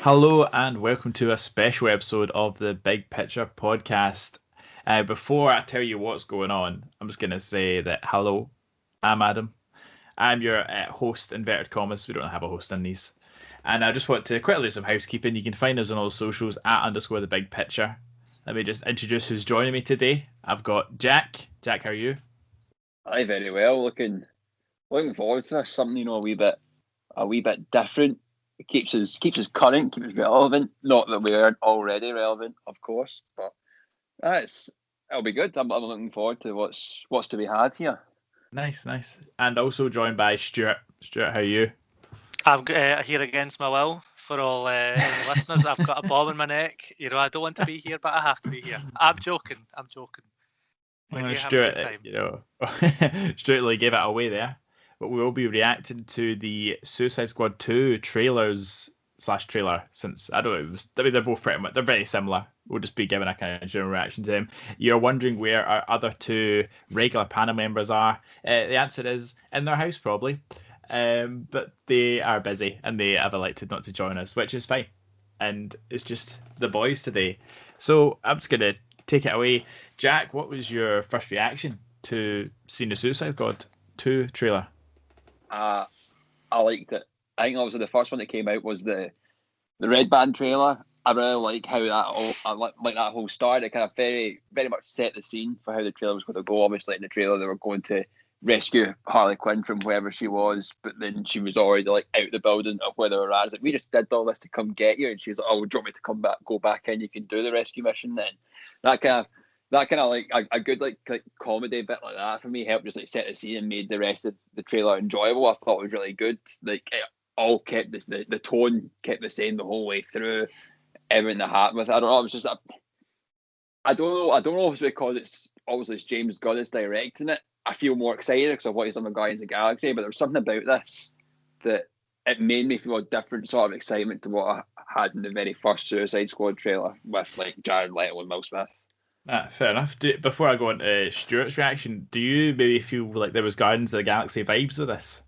Hello and welcome to a special episode of the Big Picture podcast. Before I tell you what's going on, I'm just going to say that hello, I'm Adam. I'm your host, inverted commas. We don't have a host in these. And I just want to quickly do some housekeeping. You can find us on all socials at _ the big picture. Let me just introduce who's joining me today. I've got Jack. Jack, how are you? Aye, very well. Looking forward to this. Something a wee bit different. It keeps us current, keeps us relevant. Not that we aren't already relevant, of course, but it'll be good. I'm looking forward to what's to be had here. Nice, nice. And also joined by Stewart. Stewart, how are you? I'm here against my will for all any listeners. I've got a bomb in my neck. I don't want to be here, but I have to be here. I'm joking. Stuart, Stuart gave it away there. But we will be reacting to the Suicide Squad 2 trailer, since I don't know, they're both they're very similar. We'll just be giving a kind of general reaction to them. You're wondering where our other two regular panel members are. The answer is in their house, probably. But they are busy and they have elected not to join us, which is fine. And it's just the boys today. So I'm just going to take it away. Jack, what was your first reaction to seeing the Suicide Squad 2 trailer? I liked it. I think obviously the first one that came out was the Red Band trailer. I really like how that whole start. It kind of very, very much set the scene for how the trailer was going to go. Obviously in the trailer they were going to rescue Harley Quinn from wherever she was, but then she was already out the building of where they were at. It's like, we just did all this to come get you, and she was like, "Oh, do you want me to go back in? You can do the rescue mission then." That kind of like a good like comedy bit like that for me helped just set the scene and made the rest of the trailer enjoyable. I thought it was really good. Like it all kept the tone kept the same the whole way through. Everything that happened with it. I don't know. It was just I don't know if it's because it's obviously James Gunn is directing it. I feel more excited because of what he's done with Guardians of the Galaxy, but there was something about this that it made me feel a different sort of excitement to what I had in the very first Suicide Squad trailer with Jared Leto and Will Smith. Fair enough. Before I go on to Stuart's reaction, do you maybe feel like there was Guardians of the Galaxy vibes with this?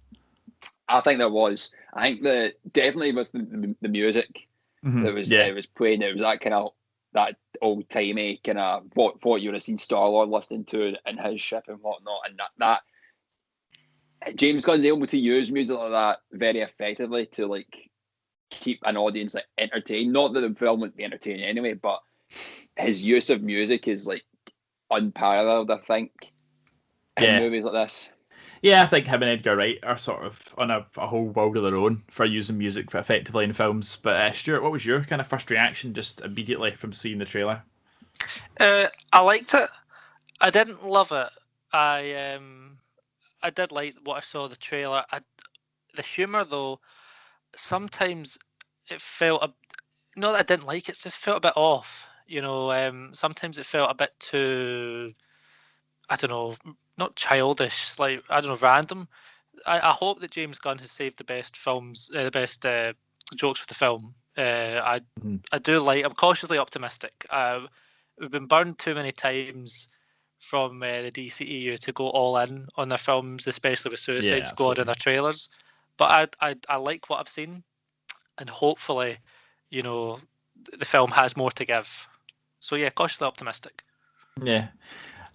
I think there was. I think that definitely with the music that was it was playing, it was that kind of that old timey kind of what you would have seen Star-Lord listening to in his ship and whatnot, and that James Gunn's able to use music like that very effectively to keep an audience entertained. Not that the film wouldn't be entertaining anyway, but his use of music is unparalleled, I think, in movies like this. Yeah, I think him and Edgar Wright are sort of on a whole world of their own for using music effectively in films. But Stuart, what was your kind of first reaction just immediately from seeing the trailer? I liked it. I didn't love it. I did like what I saw in the trailer. The humour though, sometimes it felt not that I didn't like it, just felt a bit off. Sometimes it felt a bit too, I don't know, not childish, random. I hope that James Gunn has saved the best films, the best jokes for the film. I do I'm cautiously optimistic. We've been burned too many times from the DCEU to go all in on their films, especially with Suicide Squad and their trailers. But I like what I've seen, and hopefully, the film has more to give. So yeah, cautiously optimistic. Yeah,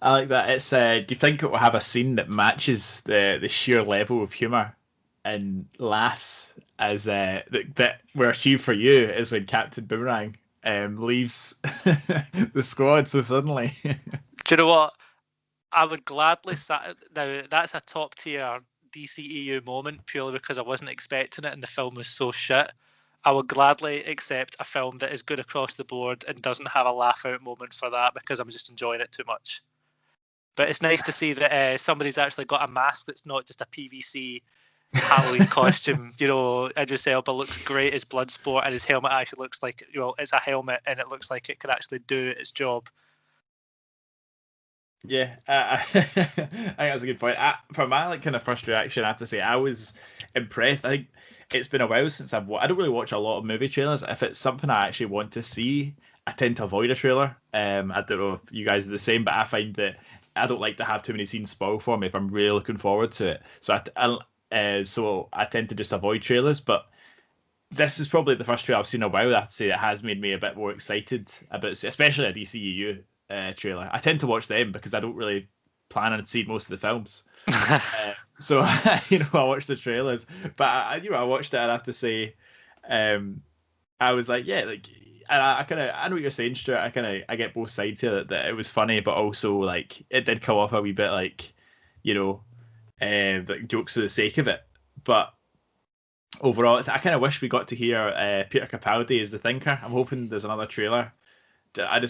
I like that. It's do you think it will have a scene that matches the sheer level of humour and laughs as that were achieved for you is when Captain Boomerang leaves the squad so suddenly? Do you know what? I would gladly now that's a top tier DCEU moment purely because I wasn't expecting it and the film was so shit. I would gladly accept a film that is good across the board and doesn't have a laugh out moment for that because I'm just enjoying it too much. But it's nice to see that somebody's actually got a mask that's not just a PVC Halloween costume. Idris Elba looks great as Bloodsport, and his helmet actually looks like it's a helmet and it looks like it can actually do its job. Yeah, I think that's a good point. For my kind of first reaction, I have to say I was impressed. I think it's been a while since I don't really watch a lot of movie trailers. If it's something I actually want to see, I tend to avoid a trailer. I don't know if you guys are the same, but I find that I don't like to have too many scenes spoil for me if I'm really looking forward to it. So I tend to just avoid trailers. But this is probably the first trailer I've seen in a while that I have to say that has made me a bit more excited about, especially a DCEU trailer. I tend to watch them because I don't really plan on seeing most of the films. So I watch the trailers, but I watched it and I have to say, I was like, yeah, like I kind of I know what you're saying, Stuart. I get both sides here that it was funny, but also like it did come off a wee bit like, like jokes for the sake of it. But overall, I kind of wish we got to hear Peter Capaldi as the Thinker. I'm hoping there's another trailer. I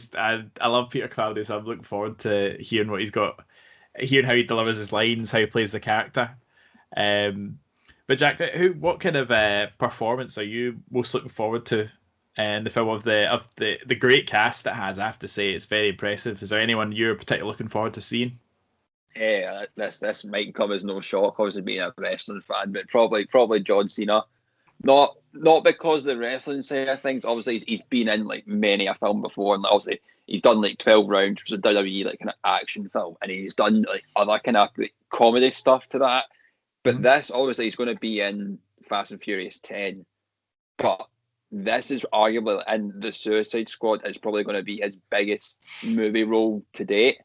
love Peter Capaldi, so I'm looking forward to hearing what he's got, hearing how he delivers his lines, how he plays the character. But Jack, what kind of performance are you most looking forward to in the film of the great cast it has? I have to say it's very impressive. Is there anyone you're particularly looking forward to seeing? Yeah, this might come as no shock, obviously being a wrestling fan, but probably John Cena. Not because the wrestling side of things. Obviously, he's been in like many a film before, and obviously he's done like 12 Round, which is a WWE like kind of action film, and he's done like other kind of like, comedy stuff to that. But this obviously he's going to be in Fast and Furious 10, but this is arguably in the Suicide Squad is probably going to be his biggest movie role to date.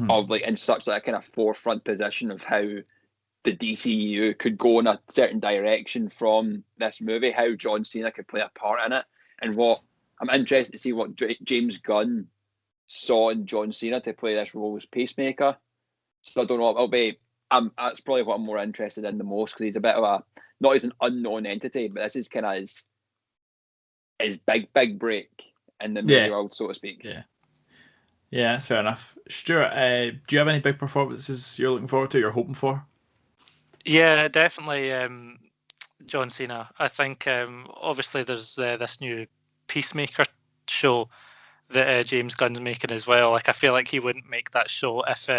Of like in such like a kind of forefront position of how the DCEU could go in a certain direction from this movie, how John Cena could play a part in it, and what I'm interested to see what James Gunn saw in John Cena to play this role as Peacemaker. So I don't know. That's probably what I'm more interested in the most because he's a bit of a not as an unknown entity, but this is kind of his big break in the movie world, so to speak. Yeah, that's fair enough. Stuart, do you have any big performances you're looking forward to, you're hoping for? Yeah, definitely John Cena. I think obviously there's this new Peacemaker show that James Gunn's making as well. Like I feel like he wouldn't make that show if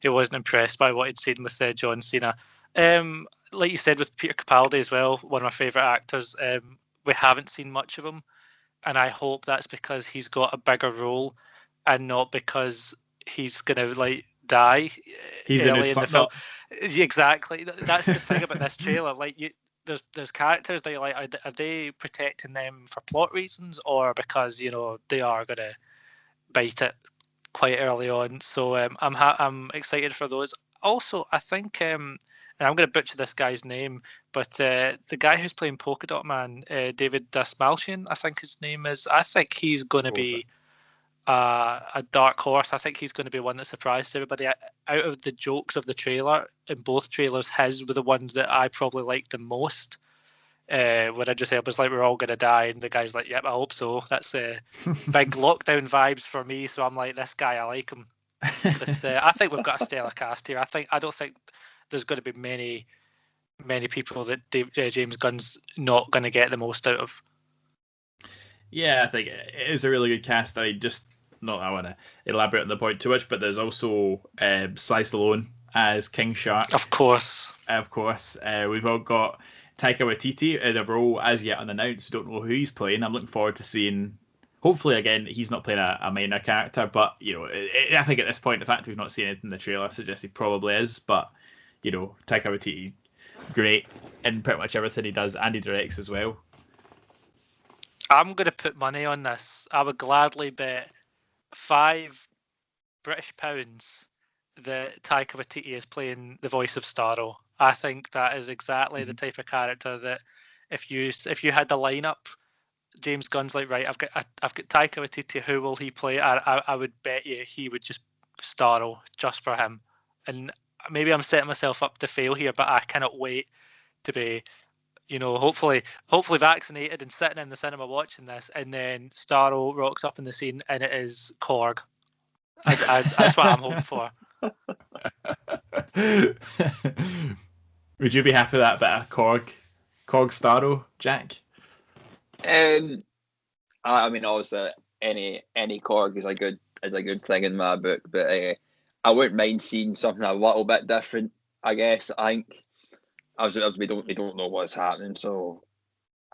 he wasn't impressed by what he'd seen with John Cena. Like you said with Peter Capaldi as well, one of my favourite actors. We haven't seen much of him, and I hope that's because he's got a bigger role and not because he's gonna like die early in the film. Exactly. That's the thing about this trailer. Like there's characters that you're like, are they protecting them for plot reasons or because they are gonna bite it quite early on? So I'm excited for those. Also, I think and I'm going to butcher this guy's name, but the guy who's playing Polka Dot Man, David Dastmalchian, I think his name is. I think he's going to be a dark horse. I think he's going to be one that surprised everybody. Out of the jokes of the trailer, in both trailers, his were the ones that I probably liked the most. When I just said, it was like, we're all going to die. And the guy's like, yep, I hope so. That's big lockdown vibes for me. So I'm like, this guy, I like him. But I think we've got a stellar cast here. I don't think there's going to be many people that James Gunn's not going to get the most out of. Yeah, I think it is a really good cast. I want to elaborate on the point too much, but there's also Sly Stallone as King Shark. Of course. We've all got Taika Waititi in a role as yet unannounced. We don't know who he's playing. I'm looking forward to seeing. Hopefully, again, he's not playing a minor character, but I think at this point, the fact we've not seen anything in the trailer suggests he probably is. But Taika Waititi, great in pretty much everything he does, and he directs as well. I'm going to put money on this. I would gladly bet £5 British that Taika Waititi is playing the voice of Starro. I think that is exactly the type of character that if you had the lineup, James Gunn's like, right, I've got Taika Waititi. Who will he play? I would bet you he would just Starro just for him. And maybe I'm setting myself up to fail here, but I cannot wait to be, hopefully vaccinated and sitting in the cinema watching this, and then Starro rocks up in the scene and it is Korg. That's what I'm hoping for. Would you be happy with that bit of Korg Starro, Jack? I mean, obviously, any Korg is a good thing in my book, but I wouldn't mind seeing something a little bit different. I guess I think we don't know what's happening, so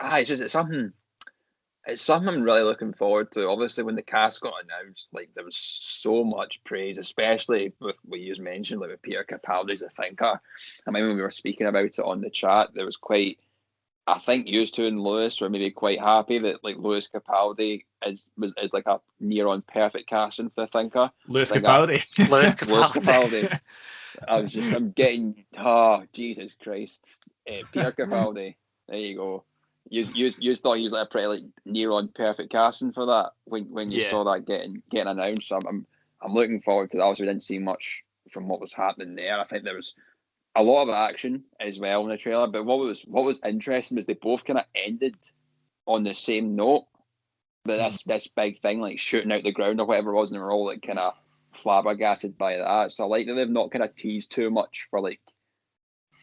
it's something I'm really looking forward to. Obviously, when the cast got announced, like there was so much praise, especially with what you mentioned, like with Peter Capaldi as a Thinker. I mean, when we were speaking about it on the chat, there was quite I think used to and Lewis were maybe quite happy that like Lewis Capaldi is like a near on perfect casting for the Thinker. Lewis I think that Lewis Capaldi. Lewis Capaldi. Capaldi. I'm getting Jesus Christ, Peter Capaldi. There you go. You thought he was like a pretty like near on perfect casting for that when you Yeah. saw that getting announced. So I'm looking forward to that. Also, we didn't see much from what was happening there. I think there was a lot of action as well in the trailer. But what was interesting was they both kind of ended on the same note. But this big thing like shooting out the ground or whatever it was, and they were all like kind of flabbergasted by that. So I like that they've not kind of teased too much for like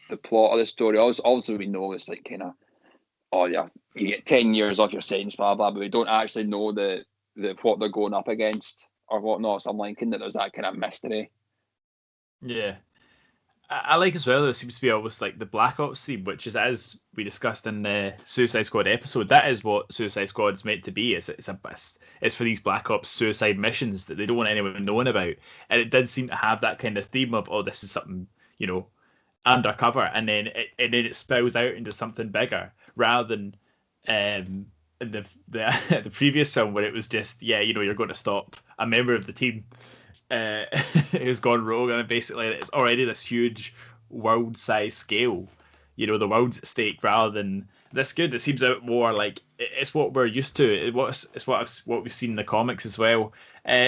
the plot of the story. Also we know it's like kind of oh yeah, you get 10 years off your sentence, blah blah, but we don't actually know the what they're going up against or whatnot. So I'm liking that there's that kind of mystery. Yeah. I like as well, there seems to be almost like the Black Ops theme, which is, as we discussed in the Suicide Squad episode, that is what Suicide Squad is meant to be. It's for these Black Ops suicide missions that they don't want anyone knowing about. And it did seem to have that kind of theme of, oh, this is something, undercover, and then it spills out into something bigger, rather than the the previous film where it was just, you're going to stop a member of the team who's gone rogue, and basically it's already this huge world-size scale. The world's at stake, rather than this. Good. It seems a bit more like it's what we're used to. It's what we've seen in the comics as well.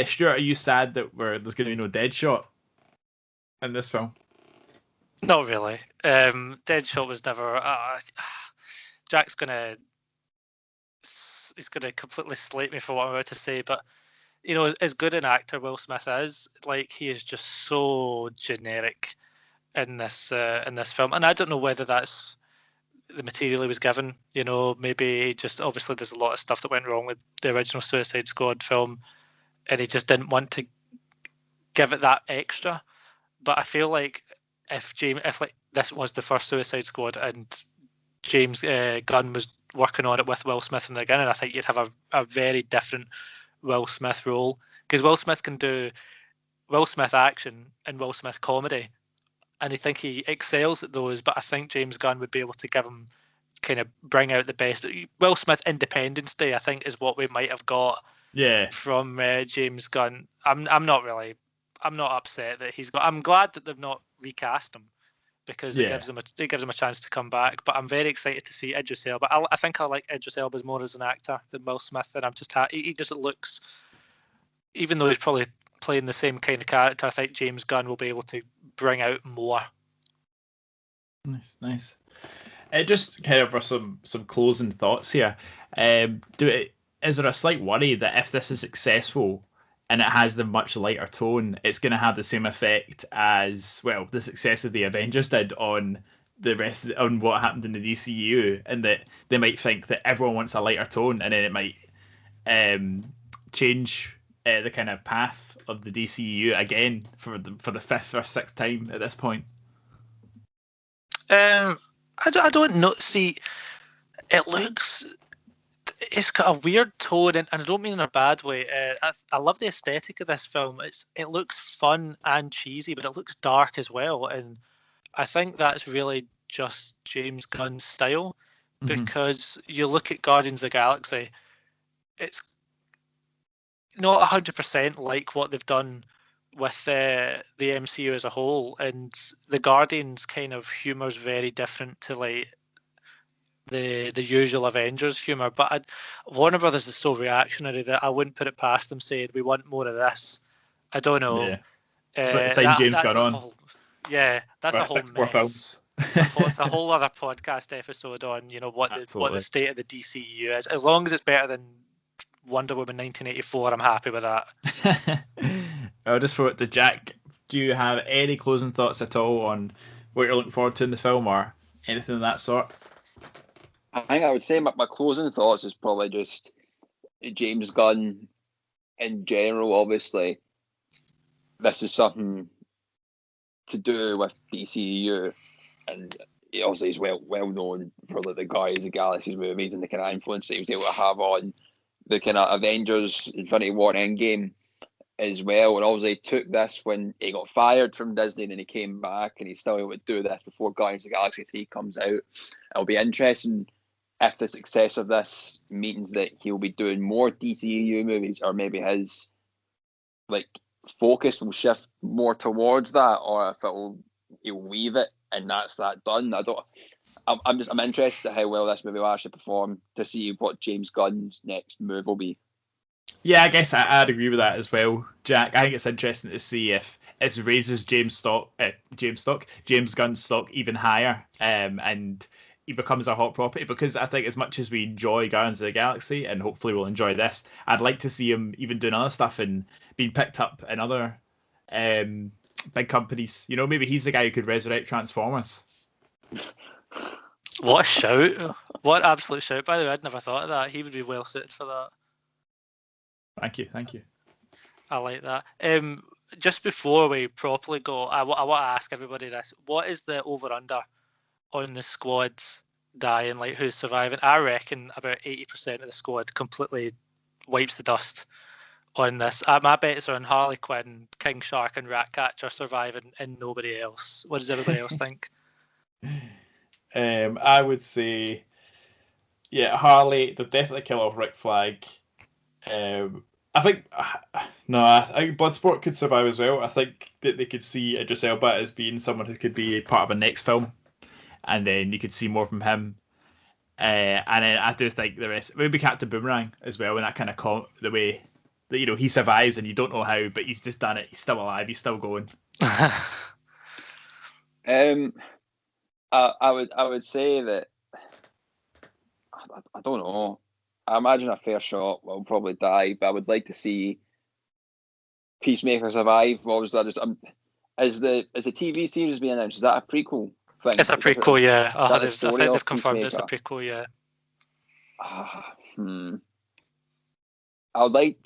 Stuart, are you sad that there's going to be no Deadshot in this film? Not really. Deadshot was never. Jack's he's gonna completely slate me for what I'm about to say, but as good an actor Will Smith is, like he is just so generic in this film, and I don't know whether that's the material he was given. Maybe just obviously there's a lot of stuff that went wrong with the original Suicide Squad film, and he just didn't want to give it that extra. But I feel like if like this was the first Suicide Squad and James Gunn was working on it with Will Smith in the beginning, I think you'd have a very different Will Smith role, because Will Smith can do Will Smith action and Will Smith comedy, and I think he excels at those. But I think James Gunn would be able to give him kind of bring out the best. Will Smith Independence Day, I think, is what we might have got. Yeah. From James Gunn. I'm not upset that he's got. I'm glad that they've not recast him, because it gives him a chance to come back. But I'm very excited to see Idris Elba. I think I like Idris Elba more as an actor than Will Smith, and I'm just he just looks, even though he's probably playing the same kind of character, I think James Gunn will be able to bring out more. Nice. Just kind of for some closing thoughts here. Is there a slight worry that if this is successful and it has the much lighter tone, it's going to have the same effect as, well, the success of the Avengers did on the rest on what happened in the DCEU, and that they might think that everyone wants a lighter tone, and then it might change the kind of path of the DCEU again for the fifth or sixth time at this point? I don't know. See, it's got a weird tone, and I don't mean in a bad way. I love the aesthetic of this film. It looks fun and cheesy, but it looks dark as well, and I think that's really just James Gunn's style. Because you look at Guardians of the Galaxy, it's not 100% like what they've done with the MCU as a whole, and the Guardians kind of humor is very different to like the usual Avengers humor. But Warner Brothers is so reactionary that I wouldn't put it past them saying we want more of this. I don't know. Yeah. Sign James Gunn on. That's a whole six more mess. films. It's a whole other podcast episode on what the state of the DCEU is. As long as it's better than Wonder Woman 1984, I'm happy with that. I'll just throw it to Jack. Do you have any closing thoughts at all on what you're looking forward to in the film, or anything of that sort? I think I would say my closing thoughts is probably just James Gunn in general. Obviously, this is something to do with DCEU, and obviously he's well known for the Guardians of the Galaxy movies and the kind of influence that he was able to have on the kind of Avengers Infinity War Endgame as well. And obviously he took this when he got fired from Disney, and then he came back, and he's still able to do this before Guardians of the Galaxy 3 comes out. It'll be interesting if the success of this means that he'll be doing more DCEU movies, or maybe his like focus will shift more towards that, or if he'll leave it and that's that done. I'm interested in how well this movie will actually perform, to see what James Gunn's next move will be. Yeah, I guess I'd agree with that as well, Jack. I think it's interesting to see if it raises James Gunn's stock even higher, and he becomes a hot property. Because I think as much as we enjoy Guardians of the Galaxy, and hopefully we'll enjoy this, I'd like to see him even doing other stuff and being picked up in other big companies. You know, maybe he's the guy who could resurrect Transformers. What a shout! What absolute shout! By the way, I'd never thought of that. He would be well suited for that. Thank you. I like that. Just before we properly go, I want to ask everybody this: what is the over/under on the squads dying? Like, who's surviving? I reckon about 80% of the squad completely wipes the dust on this. My bets are on Harley Quinn, King Shark, and Ratcatcher surviving, and nobody else. What does everybody else think? I would say, yeah, Harley. They'll definitely kill off Rick Flag. I think I think Bloodsport could survive as well. I think that they could see Idris Elba as being someone who could be part of a next film, and then you could see more from him. And then I do think the rest, maybe Captain Boomerang as well, and that kind of the way that, you know, he survives and you don't know how, but he's just done it. He's still alive. He's still going. I would say that I don't know. I imagine a fair shot will probably die, but I would like to see Peacemaker survive. What was that? Is the TV series being announced? Is that a prequel thing? It's a prequel, yeah. I think story they've confirmed Peacemaker? it's a prequel, yeah. I'd like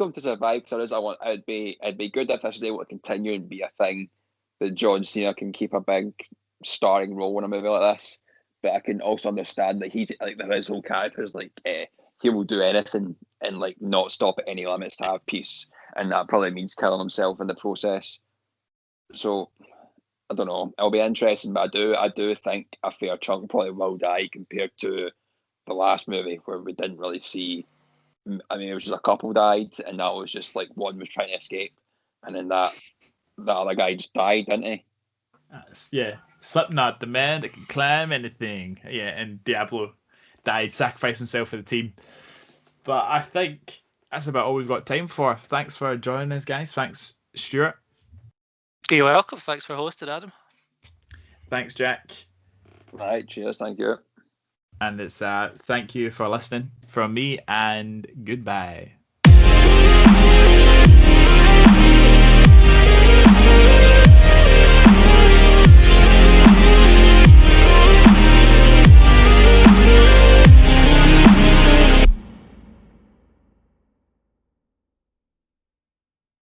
him to survive, because it'd be good if this is able to continue and be a thing that John Cena can keep a big starring role in a movie like this. But I can also understand that he's like, his whole character is like, he will do anything and like not stop at any limits to have peace, and that probably means killing himself in the process. So I don't know. It'll be interesting, but I do think a fair chunk probably will die compared to the last movie, where we didn't really see. I mean, it was just a couple died, and that was just like one was trying to escape, and then that other guy just died, didn't he? Yeah, Slipknot, the man that can climb anything. Yeah, and Diablo died, sacrificed himself for the team. But I think that's about all we've got time for. Thanks for joining us, guys. Thanks, Stewart. You're welcome. Thanks for hosting, Adam. Thanks, Jack. Right, cheers, thank you. And it's thank you for listening from me, and goodbye.